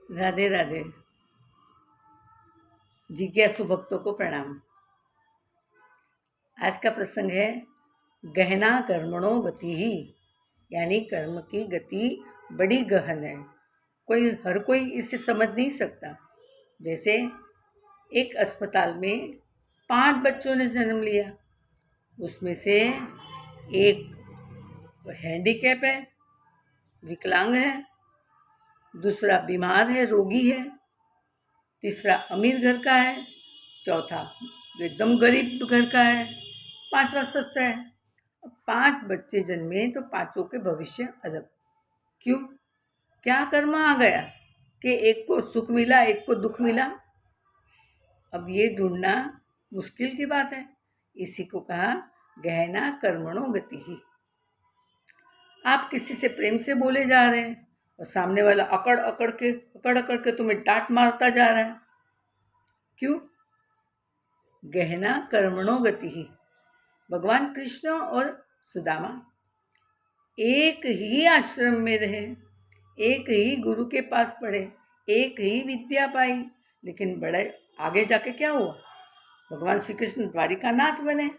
राधे राधे। जिज्ञासु भक्तों को प्रणाम। आज का प्रसंग है गहना कर्मणो गति ही, यानी कर्म की गति बड़ी गहन है। हर कोई इसे समझ नहीं सकता। जैसे एक अस्पताल में 5 बच्चों ने जन्म लिया, उसमें से एक हैंडीकैप है, विकलांग है, दूसरा बीमार है, रोगी है, तीसरा अमीर घर का है, चौथा एकदम गरीब घर का है, पांचवा सस्ता है। अब 5 बच्चे जन्मे तो पांचों के भविष्य अलग। क्यों? क्या कर्म आ गया कि एक को सुख मिला, एक को दुख मिला? अब ये ढूंढना मुश्किल की बात है। इसी को कहा गहना कर्मणो गति ही। आप किसी से प्रेम से बोले जा रहे हैं और सामने वाला अकड़ अकड़ के तुम्हें डांट मारता जा रहा है। क्यों? गहना कर्मणो गति ही। भगवान कृष्ण और सुदामा एक ही आश्रम में रहे, एक ही गुरु के पास पढ़े, एक ही विद्या पाई, लेकिन बड़े आगे जाके क्या हुआ? भगवान श्री कृष्ण द्वारिकानाथ बने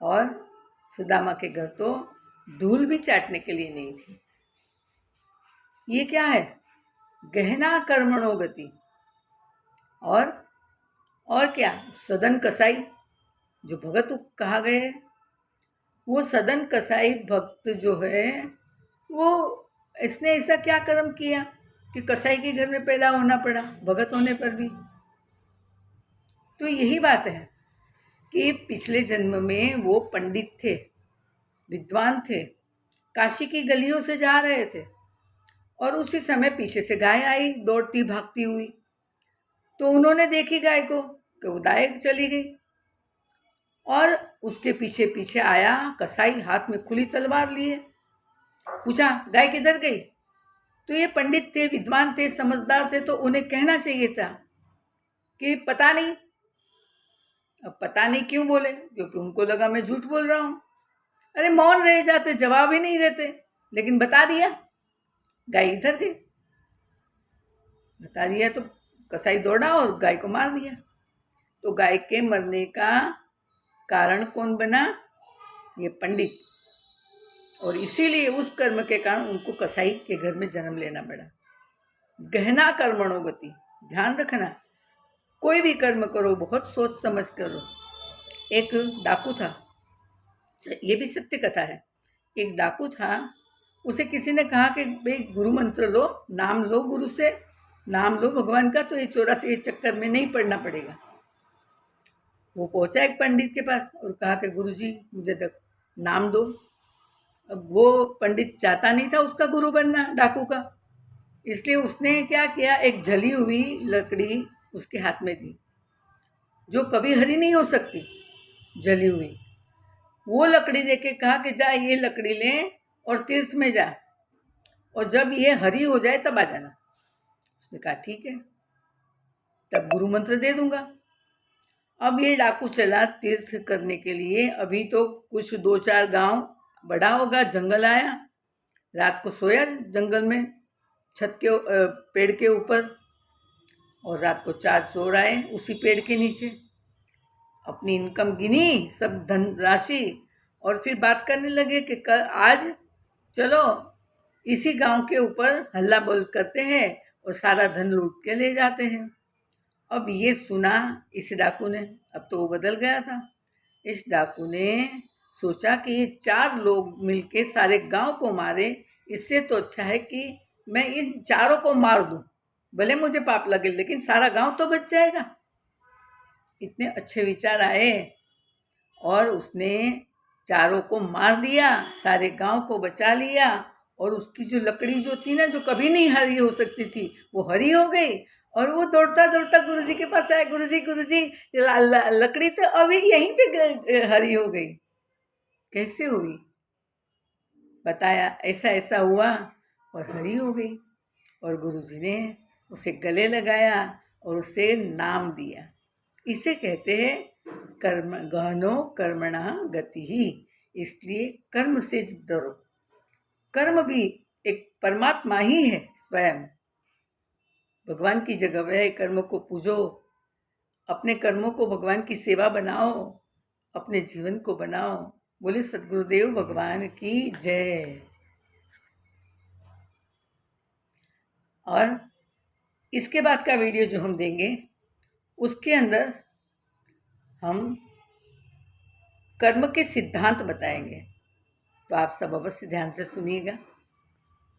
और सुदामा के घर तो धूल भी चाटने के लिए नहीं थी। ये क्या है? गहना कर्मणो गति। और क्या? सदन कसाई जो भगत कहा गए, वो सदन कसाई भक्त जो है, वो इसने ऐसा क्या कर्म किया कि कसाई के घर में पैदा होना पड़ा भगत होने पर भी? तो यही बात है कि पिछले जन्म में वो पंडित थे, विद्वान थे, काशी की गलियों से जा रहे थे और उसी समय पीछे से गाय आई दौड़ती भागती हुई। तो उन्होंने देखी गाय को कि वो दाएं चली गई और उसके पीछे पीछे आया कसाई, हाथ में खुली तलवार लिए। पूछा गाय किधर गई? तो ये पंडित थे, विद्वान थे, समझदार थे, तो उन्हें कहना चाहिए था कि पता नहीं। अब पता नहीं क्यों बोले? क्योंकि उनको लगा मैं झूठ बोल रहा हूँ। अरे मौन रह जाते, जवाब ही नहीं देते, लेकिन बता दिया गाय इधर गई। बता दिया तो कसाई दौड़ा और गाय को मार दिया। तो गाय के मरने का कारण कौन बना? ये पंडित। और इसीलिए उस कर्म के कारण उनको कसाई के घर में जन्म लेना पड़ा। गहना कर्मणो गति। ध्यान रखना, कोई भी कर्म करो बहुत सोच समझ करो। एक डाकू था, ये भी सत्य कथा है। एक डाकू था, उसे किसी ने कहा कि भाई गुरु मंत्र लो, नाम लो, गुरु से नाम लो भगवान का, तो ये 84 चक्कर में नहीं पड़ना पड़ेगा। वो पहुंचा एक पंडित के पास और कहा कि गुरुजी मुझे नाम दो। अब वो पंडित चाहता नहीं था उसका गुरु बनना, डाकू का, इसलिए उसने क्या किया, एक जली हुई लकड़ी उसके हाथ में दी, जो कभी हरी नहीं हो सकती, जली हुई। वो लकड़ी देके कहा कि जा ये लकड़ी ले और तीर्थ में जा, और जब ये हरी हो जाए तब आ जाना। उसने कहा ठीक है, तब गुरु मंत्र दे दूंगा। अब ये डाकू चला तीर्थ करने के लिए। अभी तो कुछ 2-4 गांव बड़ा होगा, जंगल आया, रात को सोया जंगल में छत के पेड़ के ऊपर, और रात को 4 चोर आए उसी पेड़ के नीचे, अपनी इनकम गिनी, सब धन राशि, और फिर बात करने लगे कि कल आज चलो इसी गांव के ऊपर हल्ला बोल करते हैं और सारा धन लूट के ले जाते हैं। अब ये सुना इस डाकू ने, अब तो वो बदल गया था। इस डाकू ने सोचा कि ये 4 लोग मिलके सारे गांव को मारे, इससे तो अच्छा है कि मैं इन चारों को मार दूं, भले मुझे पाप लगे लेकिन सारा गांव तो बच जाएगा। इतने अच्छे विचार आए और उसने चारों को मार दिया, सारे गांव को बचा लिया, और उसकी जो लकड़ी जो थी ना, जो कभी नहीं हरी हो सकती थी, वो हरी हो गई। और वो दौड़ता दौड़ता गुरुजी के पास आया, गुरुजी लकड़ी तो अभी यहीं पे हरी हो गई। कैसे हुई? बताया ऐसा ऐसा हुआ और हरी हो गई। और गुरुजी ने उसे गले लगाया और उसे नाम दिया। इसे कहते हैं कर्म गहनो कर्मणा गति ही। इसलिए कर्म से डरो। कर्म भी एक परमात्मा ही है स्वयं। भगवान की जगह वह कर्म को पूजो, अपने कर्मों को भगवान की सेवा बनाओ, अपने जीवन को बनाओ। बोले सद्गुरुदेव भगवान की जय। और इसके बाद का वीडियो जो हम देंगे उसके अंदर हम कर्म के सिद्धांत बताएंगे, तो आप सब अवश्य ध्यान से सुनिएगा।